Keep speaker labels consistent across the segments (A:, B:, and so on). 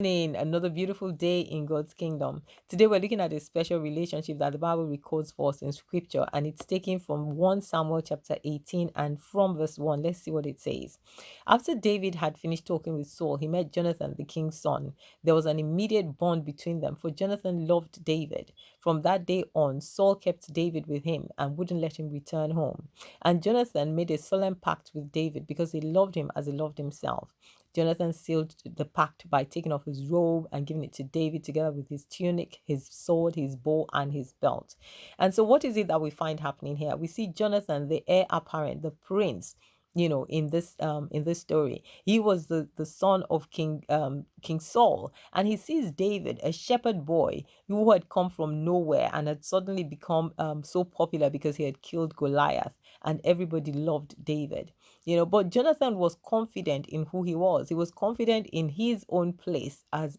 A: Another beautiful day in God's kingdom. Today we're looking at a special relationship that the Bible records for us in scripture, and it's taken from 1 Samuel chapter 18 and from verse 1. Let's see what it says. After David had finished talking with Saul, he met Jonathan, the king's son. There was an immediate bond between them, for Jonathan loved David. From that day on, Saul kept David with him and wouldn't let him return home. And Jonathan made a solemn pact with David because he loved him as he loved himself. Jonathan sealed the pact by taking off his robe and giving it to David together with his tunic, his sword, his bow, and his belt. And so, what is it that we find happening here? We see Jonathan, the heir apparent, the prince. In this story, he was the son of King Saul, and he sees David, a shepherd boy who had come from nowhere and had suddenly become so popular because he had killed Goliath, and everybody loved David. But Jonathan was confident in who he was. He was confident in his own place as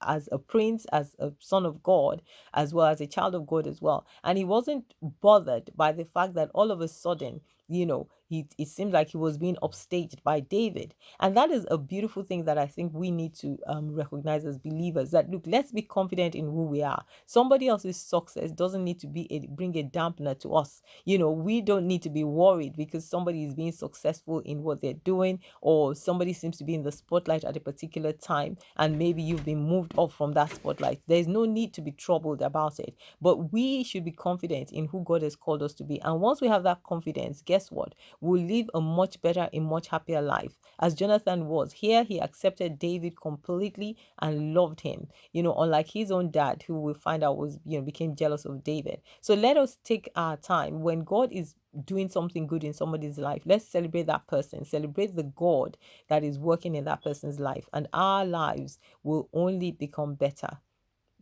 A: as a prince, as a son of God, as well as a child of God as well. And he wasn't bothered by the fact that all of a sudden, it seemed like he was being upstaged by David. And that is a beautiful thing that I think we need to recognize as believers, that look, let's be confident in who we are. Somebody else's success doesn't need to bring a dampener to us. We don't need to be worried because somebody is being successful in what they're doing, or somebody seems to be in the spotlight at a particular time, and maybe you've been moved off from that spotlight. There's no need to be troubled about it, but we should be confident in who God has called us to be. And once we have that confidence, guess what? We'll live a much better, a much happier life. As Jonathan was here, he accepted David completely and loved him, unlike his own dad, who we find out was, became jealous of David. So let us take our time when God is doing something good in somebody's life. Let's celebrate that person, celebrate the God that is working in that person's life, and our lives will only become better.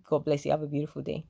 A: God bless you. Have a beautiful day.